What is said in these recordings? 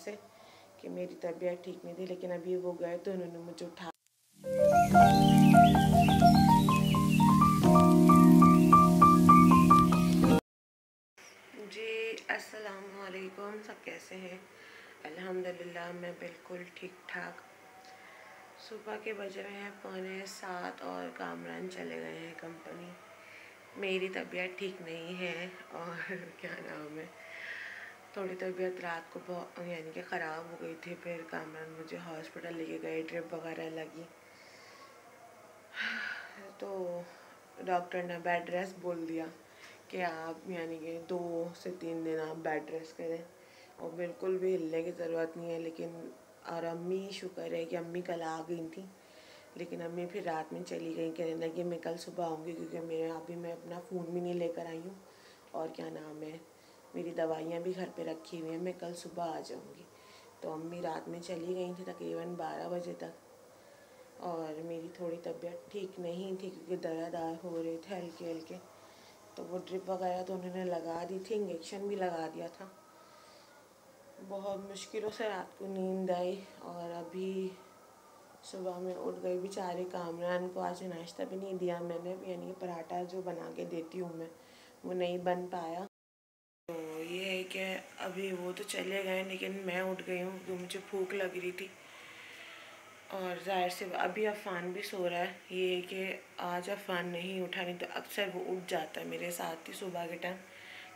से कि मेरी तबीयत ठीक नहीं थी, लेकिन अभी वो गए तो उन्होंने मुझे उठा। जी अस्सलाम वालेकुम, सब कैसे हैं? अल्हम्दुलिल्लाह मैं बिल्कुल ठीक ठाक। सुबह के बज रहे हैं 6:45 और कामरान चले गए हैं कंपनी। मेरी तबीयत ठीक नहीं है और क्या नाम है, थोड़ी तबीयत रात को बहुत यानी कि ख़राब हो गई थी। फिर कामरान मुझे हॉस्पिटल लेके गए, ड्रिप वगैरह लगी तो डॉक्टर ने बेड रेस्ट बोल दिया कि आप यानी कि 2 से 3 दिन आप बेड रेस्ट करें और बिल्कुल भी हिलने की ज़रूरत नहीं है। लेकिन और अम्मी, शुक्र है कि अम्मी कल आ गई थी, लेकिन अम्मी फिर रात में चली गई, कहने लगी मैं कल सुबह आऊँगी, क्योंकि मैं अपना फ़ोन भी नहीं लेकर आई हूँ और क्या नाम है, मेरी दवाइयाँ भी घर पे रखी हुई हैं, मैं कल सुबह आ जाऊँगी। तो अम्मी रात में चली गई थी तकरीबन 12 बजे तक और मेरी थोड़ी तबीयत ठीक नहीं थी क्योंकि दर्द हो रहे थे हल्के हल्के। तो वो ड्रिप वगैरह तो उन्होंने लगा दी थी, इंजेक्शन भी लगा दिया था। बहुत मुश्किलों से रात को नींद आई और अभी सुबह में उठ गई। बेचारे कामरान को आज नाश्ता भी नहीं दिया मैंने, यानी कि पराठा जो बना के देती हूँ मैं, वो नहीं बन पाया। तो ये है कि अभी वो तो चले गए, लेकिन मैं उठ गई हूँ क्योंकि मुझे भूख लग रही थी और ज़ाहिर से अभी अफ़ान भी सो रहा है। ये है कि आज अफ़ान नहीं उठा, नहीं तो अक्सर वो उठ जाता है मेरे साथ ही सुबह के टाइम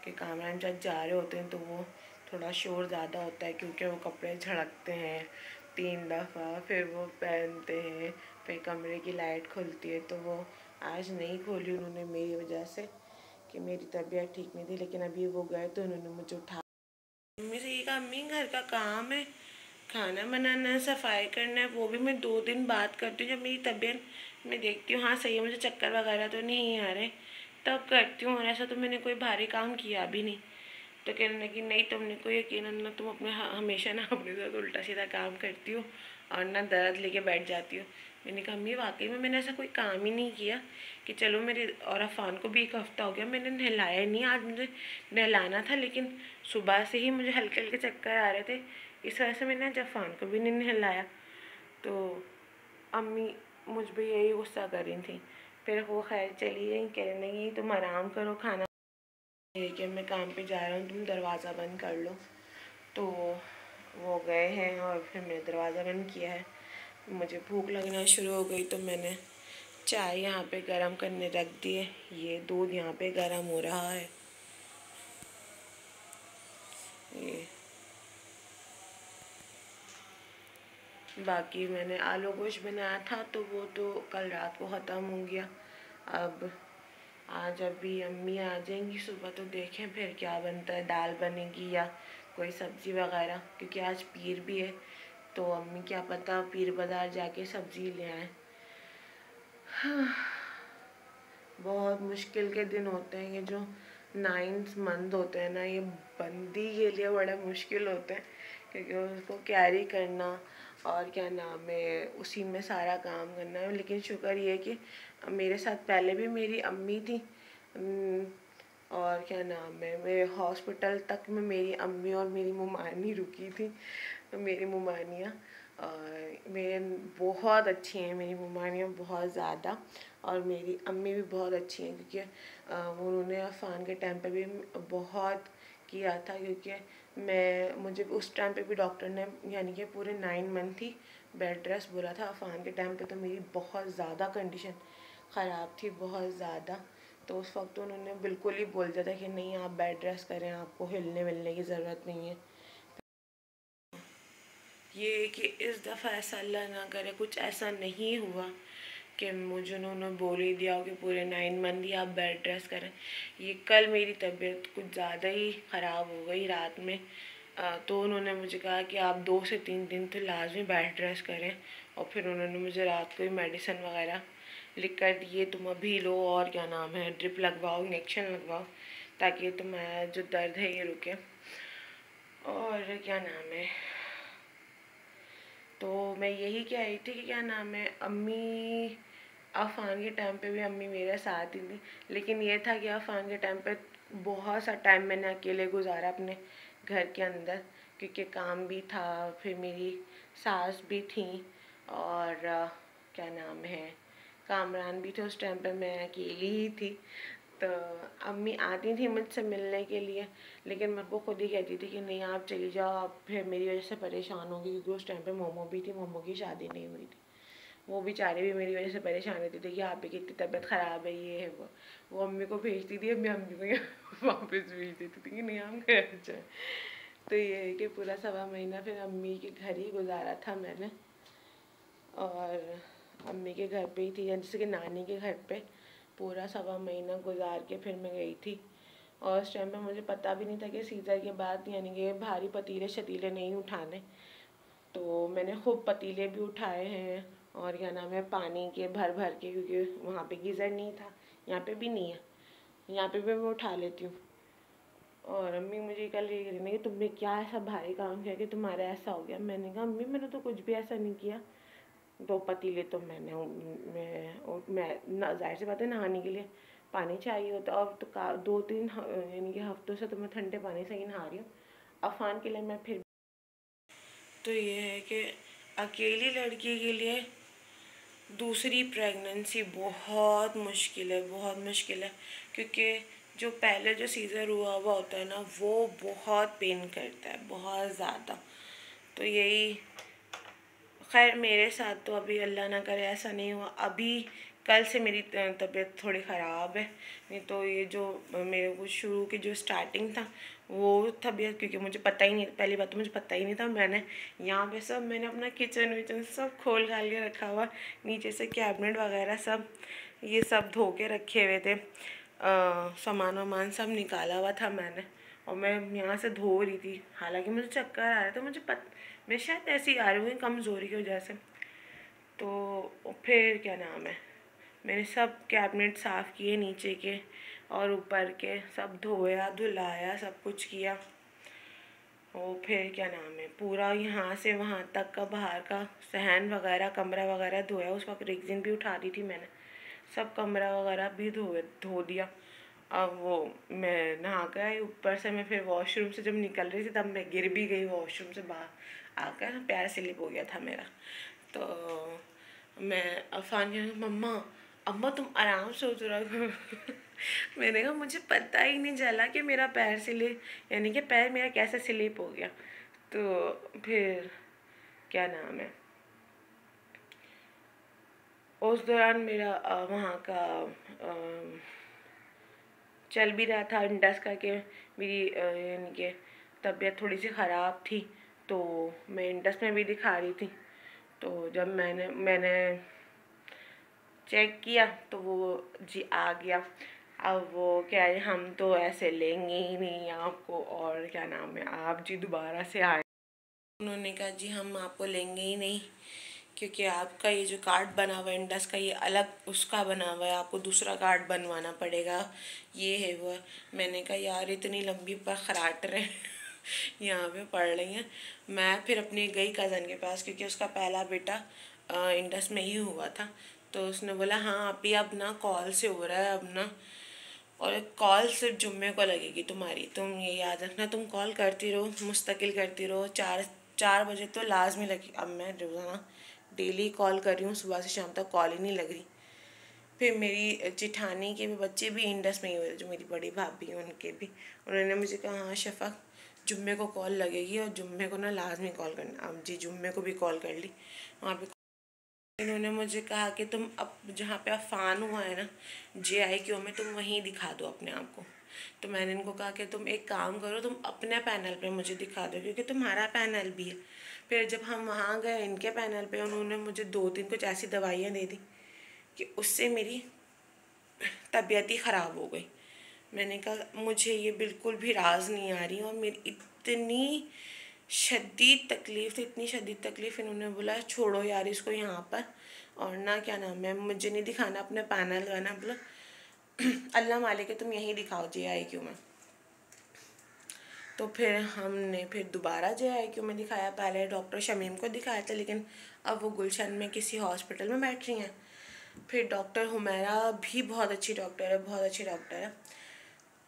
कि कामरान जब जा रहे होते हैं तो वो थोड़ा शोर ज़्यादा होता है क्योंकि वो कपड़े झड़कते हैं 3 दफ़ा, फिर वो पहनते हैं, फिर कमरे की लाइट खुलती है। तो वो आज नहीं खोली उन्होंने मेरी वजह से कि मेरी तबीयत ठीक नहीं थी, लेकिन अभी वो गए तो उन्होंने मुझे उठा। मम्मी से ये कहा, अम्मी घर का काम है, खाना बनाना है, सफाई करना है, वो भी मैं 2 दिन बाद करती हूँ जब मेरी तबीयत मैं देखती हूँ हाँ सही है, मुझे चक्कर वगैरह तो नहीं आ रहे, तब करती हूँ। और ऐसा तो मैंने कोई भारी काम किया भी नहीं। तो कहने लगी नहीं, तुमने कोई यकीन ना, तुम अपने हमेशा ना अपने साथ उल्टा सीधा काम करती हो और ना दर्द लेके बैठ जाती हो। मैंने कहा अम्मी वाकई में मैंने ऐसा कोई काम ही नहीं किया कि चलो मेरे और अफ़ान को भी 1 हफ़्ता हो गया मैंने नहलाया नहीं, आज मुझे नहलाना था लेकिन सुबह से ही मुझे हल्के हल्के चक्कर आ रहे थे, इस वजह से मैंने आज अफ़ान को भी नहीं नहलाया। तो अम्मी मुझ पर यही गुस्सा कर रही थी। फिर वो खैर चली गई, कहने लगी तुम आराम करो, खाना कि मैं काम पे जा रहा हूँ, तुम दरवाज़ा बंद कर लो। तो वो गए हैं और फिर मैंने दरवाज़ा बंद किया है। मुझे भूख लगना शुरू हो गई तो मैंने चाय यहाँ पे गरम करने रख दी है, ये दूध यहाँ पे गरम हो रहा है। ये बाकी मैंने आलू गोश्त बनाया था तो वो तो कल रात को ख़त्म हो गया। अब आज अभी अम्मी आ जाएंगी सुबह तो देखें फिर क्या बनता है, दाल बनेगी या कोई सब्ज़ी वगैरह, क्योंकि आज पीर भी है तो अम्मी क्या पता पीर बाज़ार जाके सब्ज़ी ले आए। हाँ, बहुत मुश्किल के दिन होते हैं ये जो 9 मंथ होते हैं ना, ये बंदी के लिए बड़ा मुश्किल होता है क्योंकि उसको कैरी करना और क्या नाम है उसी में सारा काम करना है। लेकिन शुक्र ये कि मेरे साथ पहले भी मेरी अम्मी थी और क्या नाम है मेरे हॉस्पिटल तक में मेरी अम्मी और मेरी मुमानी रुकी थी। तो मेरी मुमानियाँ मेरे बहुत अच्छी हैं, मेरी मुमानियाँ बहुत ज़्यादा, और मेरी अम्मी भी बहुत अच्छी हैं क्योंकि उन्होंने अफ़ान के टाइम पे भी बहुत किया था। क्योंकि मुझे उस टाइम पे भी डॉक्टर ने यानी कि पूरे 9 मंथ ही बेड रेस्ट बोला था। अफ़ान के टाइम पे तो मेरी बहुत ज़्यादा कंडीशन ख़राब थी, बहुत ज़्यादा। तो उस वक्त तो उन्होंने बिल्कुल ही बोल दिया था कि नहीं आप बेड रेस्ट करें, आपको हिलने मिलने की ज़रूरत नहीं है। ये कि इस दफ़ा ऐसा अल्लाह ना करे कुछ ऐसा नहीं हुआ कि मुझे उन्होंने बोल ही दिया हो कि पूरे 9 मंथ ही आप बेड रेस्ट करें। ये कल मेरी तबीयत कुछ ज़्यादा ही ख़राब हो गई रात में, तो उन्होंने मुझे कहा कि आप 2 से 3 दिन तो लाजमी बेड रेस्ट करें। और फिर उन्होंने मुझे रात को ही मेडिसिन वगैरह लिख कर दिए, तुम अभी लो और क्या नाम है ड्रिप लगवाओ, इंजेक्शन लगवाओ, ताकि तुम्हारा जो दर्द है ये रुके। और क्या नाम है, तो मैं यही कह रही थी कि क्या नाम है अम्मी अफ़ान के टाइम पे भी अम्मी मेरे साथ ही थी, लेकिन ये था कि अफ़ान के टाइम पे बहुत सा टाइम मैंने अकेले गुजारा अपने घर के अंदर क्योंकि काम भी था, फिर मेरी सास भी थी और क्या नाम है, कामरान भी थे। उस टाइम पे मैं अकेली ही थी। तो अम्मी आती थी मुझसे मिलने के लिए, लेकिन मेरे को खुद ही कहती थी कि नहीं आप चली जाओ, आप फिर मेरी वजह से परेशान होगी, क्योंकि उस टाइम पे मोमो भी थी, मोमो की शादी नहीं हुई थी। वो बेचारे भी मेरी वजह से परेशान रहते थे कि आप ही की इतनी तबीयत ख़राब है, ये है वो अम्मी को भेजती थी, अम्मी अम्मी को यहाँ वापस भेज देती थी कि नहीं हम घर जाए। तो ये है कि पूरा 1.25 महीना फिर अम्मी के घर ही गुजारा था मैंने, और अम्मी के घर पे ही थी, जैसे कि नानी के घर पे पूरा 1.25 महीना गुजार के फिर मैं गई थी। और उस टाइम पे मुझे पता भी नहीं था कि सीज़र के बाद यानी कि भारी पतीले शतीले नहीं उठाने। तो मैंने खूब पतीले भी उठाए हैं, और क्या नाम है, पानी के भर भर के, क्योंकि वहाँ पे गीज़र नहीं था, यहाँ पे भी नहीं है, यहाँ पे भी मैं उठा लेती हूँ। और अम्मी मुझे कल ये कह रही कि तुमने क्या ऐसा भारी काम किया कि तुम्हारा ऐसा हो गया। मैंने कहा अम्मी मैंने तो कुछ भी ऐसा नहीं किया। 2 पतीले तो मैं जाहिर सी बात है नहाने के लिए पानी चाहिए होता है, और तो 2-3 यानी कि हफ्तों से तो मैं ठंडे पानी से ही नहा रही हूँ। अफान के लिए मैं फिर, तो ये है कि अकेली लड़की के लिए दूसरी प्रेगनेंसी बहुत मुश्किल है, बहुत मुश्किल है, क्योंकि जो पहले जो सीज़र हुआ हुआ होता है ना, वो बहुत पेन करता है, बहुत ज़्यादा। तो यही, खैर मेरे साथ तो अभी अल्लाह ना करे ऐसा नहीं हुआ। अभी कल से मेरी तबीयत थोड़ी ख़राब है, नहीं तो ये जो मेरे को शुरू की जो स्टार्टिंग था वो तबीयत, क्योंकि मुझे पता ही नहीं, पहली बात तो मुझे पता ही नहीं था। मैंने यहाँ पे सब, मैंने अपना किचन विचन सब खोल खाल के रखा हुआ, नीचे से कैबिनेट वगैरह सब ये सब धो के रखे हुए थे, सामान वामान सब निकाला हुआ था मैंने, और मैं यहाँ से धो रही थी। हालांकि मुझे चक्कर आ रहा था, मैं शायद ऐसी आ रही हूँ कमज़ोरी की वजह से। तो फिर क्या नाम है, मैंने सब कैबिनेट साफ़ किए नीचे के और ऊपर के, सब धोया धुलाया, सब कुछ किया। और फिर क्या नाम है, पूरा यहाँ से वहाँ तक का बाहर का सहन वगैरह, कमरा वगैरह धोया। उस वक्त रेक्सिन भी उठा दी थी मैंने, सब कमरा वगैरह भी धो दिया। अब वो मैं नहा कर आई, ऊपर से मैं फिर वॉशरूम से जब निकल रही थी तब मैं गिर भी गई वॉशरूम से बाहर आकर, पैर स्लिप हो गया था मेरा। तो मैं अफान के मम्मा, अम्मा तुम आराम से उतरा करो। मैंने कहा मुझे पता ही नहीं चला कि मेरा पैर स्लिप, यानी कि पैर मेरा कैसे स्लिप हो गया। तो फिर क्या नाम है, उस दौरान मेरा वहाँ का चल भी रहा था इंडस का, कि मेरी यानी कि तबीयत थोड़ी सी ख़राब थी, तो मैं इंडस में भी दिखा रही थी। तो जब मैंने चेक किया तो वो जी आ गया। अब वो कह रहे हम तो ऐसे लेंगे ही नहीं आपको, और क्या नाम है, आप जी दोबारा से आए। उन्होंने कहा जी हम आपको लेंगे ही नहीं, क्योंकि आपका ये जो कार्ड बना हुआ है इंडस का, ये अलग उसका बना हुआ है, आपको दूसरा कार्ड बनवाना पड़ेगा, ये है वो है। मैंने कहा यार इतनी लंबी खराट रहे यहाँ पे पढ़ रही हैं। मैं फिर अपनी गई कज़न के पास, क्योंकि उसका पहला बेटा इंडस में ही हुआ था। तो उसने बोला हाँ आप ही अब ना कॉल से हो रहा है अब ना, और कॉल सिर्फ जुम्मे को लगेगी तुम्हारी, तुम ये याद रखना, तुम कॉल करती रहो, मुस्तकिल करती रहो, 4 बजे तो लाजमी लगी। अब मैं रोज़ाना डेली कॉल कर रही हूँ, सुबह से शाम तक कॉल ही नहीं लग रही। फिर मेरी जिठानी के भी बच्चे भी इंडस में ही हुए, जो मेरी बड़ी भाभी हैं उनके भी, उन्होंने मुझे कहा हाँ शफ़क़ जुम्मे को कॉल लगेगी, और जुम्मे को ना लाजमी कॉल करना। अब जी जुम्मे को भी कॉल कर ली, वहाँ पे इन्होंने मुझे कहा कि तुम अब जहाँ पे अफान हुआ है ना JIQ में, तुम वहीं दिखा दो अपने आप को। तो मैंने इनको कहा कि तुम एक काम करो, तुम अपने पैनल पे मुझे दिखा दो, क्योंकि तुम्हारा पैनल भी है। फिर जब हम वहाँ गए इनके पैनल पे, उन्होंने मुझे 2-3 कुछ ऐसी दवाइयाँ दे दी कि उससे मेरी तबीयत ही ख़राब हो गई। मैंने कहा मुझे ये बिल्कुल भी राज नहीं आ रही, और मेरी इतनी शदीद तकलीफ़ थी, इतनी शदीद तकलीफ़। इन्होंने बोला छोड़ो यार इसको यहाँ पर, और ना क्या नाम है, मुझे नहीं दिखाना अपने पैनल का ना, बोला अल्लाह मालिक है तुम यहीं दिखाओ JIQ में। तो फिर हमने फिर दोबारा JIQ में दिखाया, पहले डॉक्टर शमीम को दिखाया था, लेकिन अब वो गुलशन में किसी हॉस्पिटल में बैठ रही हैं। फिर डॉक्टर हुमैरा भी बहुत अच्छी डॉक्टर है, बहुत अच्छी डॉक्टर है।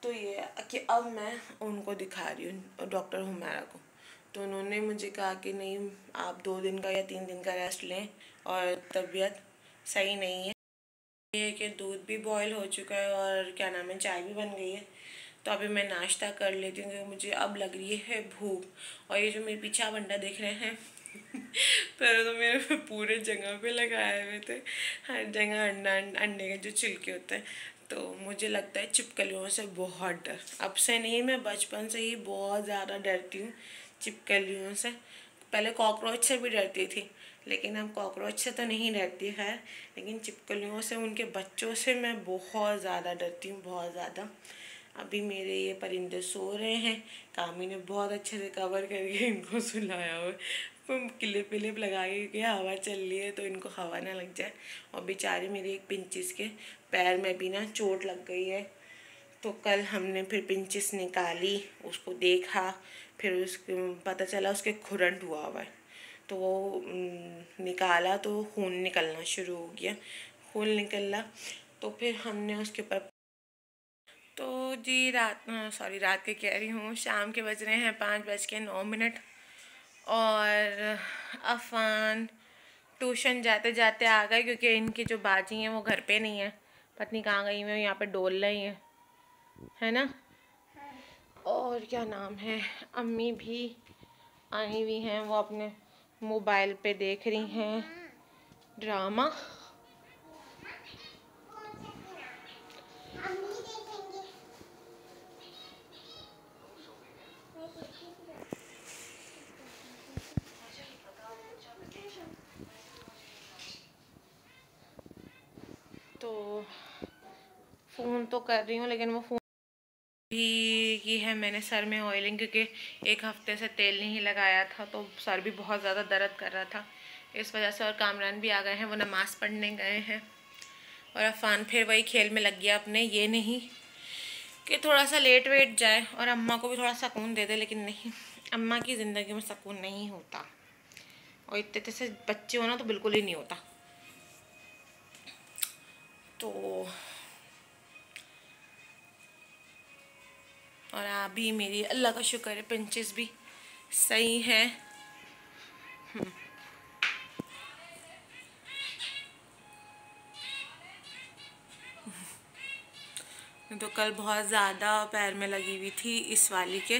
तो ये कि अब मैं उनको दिखा रही हूँ, डॉक्टर हुमैरा को। तो उन्होंने मुझे कहा कि नहीं, आप 2 दिन का या 3 दिन का रेस्ट लें और तबीयत सही नहीं है। ये है कि दूध भी बॉयल हो चुका है और क्या नाम है, चाय भी बन गई है। तो अभी मैं नाश्ता कर लेती हूँ क्योंकि मुझे अब लग रही है भूख। और ये जो मेरे पीछे आप अंडा देख रहे हैं पहले तो मेरे पूरे जगह पे लगाए हुए थे, हर जगह अंडा, अंडे के जो छिलके होते हैं। तो मुझे लगता है छिपकलियों से बहुत डर, अब से नहीं, मैं बचपन से ही बहुत ज़्यादा डरती हूँ छिपकलियों से। पहले कॉकरोच से भी डरती थी, लेकिन अब कॉकरोच से तो नहीं डरती है, लेकिन छिपकलियों से, उनके बच्चों से मैं बहुत ज़्यादा डरती हूँ, बहुत ज़्यादा। अभी मेरे ये परिंदे सो रहे हैं, कामी ने बहुत अच्छे से कवर करके इनको सुलाया हुआ है, क्लिप विलिप लगा के, क्योंकि हवा चल रही है तो इनको हवा ना लग जाए। और बेचारे मेरे एक पिंचिस के पैर में भी ना चोट लग गई है, तो कल हमने फिर पिंचिस निकाली, उसको देखा, फिर उसको पता चला उसके खुरंट हुआ हुआ है। तो वो निकाला तो खून निकलना शुरू हो गया, खून निकला। तो फिर हमने उसके ऊपर, तो जी रात के कह रही हूँ, शाम के बज रहे हैं 5:09। और अफान ट्यूशन जाते जाते आ गए क्योंकि इनकी जो बाजी हैं वो घर पे नहीं है, पत्नी कहाँ गई हैं, यहाँ पे डोल रही हैं, है ना। और क्या नाम है, अम्मी भी आई हुई हैं, वो अपने मोबाइल पे देख रही हैं ड्रामा। तो फ़ोन तो कर रही हूँ, लेकिन वो फ़ोन भी की है मैंने सर में ऑयलिंग, क्योंकि 1 हफ्ते से तेल नहीं लगाया था, तो सर भी बहुत ज़्यादा दर्द कर रहा था इस वजह से। और कामरान भी आ गए हैं, वो नमाज़ पढ़ने गए हैं। और अफ़ान फिर वही खेल में लग गया अपने, ये नहीं कि थोड़ा सा लेट वेट जाए और अम्मा को भी थोड़ा सुकून दे दे, लेकिन नहीं, अम्मा की ज़िंदगी में सुकून नहीं होता, और इतने से बच्चे हो ना तो बिल्कुल ही नहीं होता। तो और अभी मेरी अल्लाह का शुक्र है पिंचेस भी सही है। तो कल बहुत ज़्यादा पैर में लगी हुई थी इस वाली के,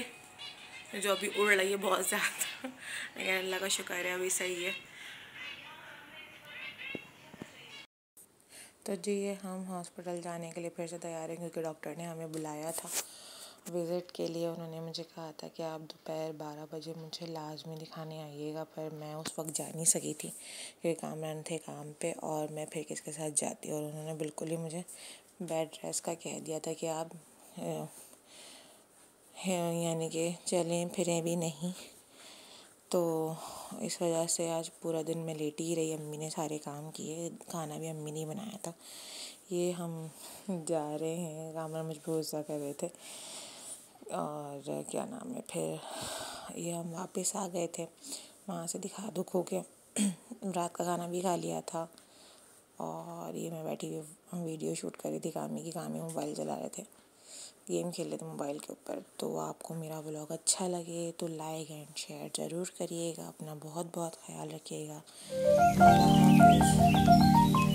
जो अभी उड़ रही है बहुत ज़्यादा, लेकिन अल्लाह का शुक्र है अभी सही है। तो जी ये हम हॉस्पिटल जाने के लिए फिर से तैयार हैं, क्योंकि डॉक्टर ने हमें बुलाया था विज़िट के लिए। उन्होंने मुझे कहा था कि आप दोपहर 12 बजे मुझे लाजमी दिखाने आइएगा, पर मैं उस वक्त जा नहीं सकी थी क्योंकि कामरान थे काम पे, और मैं फिर किसके साथ जाती। और उन्होंने बिल्कुल ही मुझे बेड रेस्ट का कह दिया था कि आप यानी कि चलें फिरें भी नहीं। तो इस वजह से आज पूरा दिन मैं लेटी ही रही। अम्मी ने सारे काम किए, खाना भी अम्मी ने बनाया था। ये हम जा रहे हैं, कामरान मुझ पर गुस्सा कर रहे थे, और क्या नाम है, फिर ये हम वापस आ गए थे वहाँ से दिखा दुख हो के। रात का खाना भी खा लिया था, और ये मैं बैठी हुई वीडियो शूट कर रही थी कामी की। कामी मोबाइल चला रहे थे, गेम खेल रहे थे मोबाइल के ऊपर। तो आपको मेरा व्लॉग अच्छा लगे तो लाइक एंड शेयर ज़रूर करिएगा। अपना बहुत बहुत ख्याल रखिएगा। अल्लाह हाफ़िज़।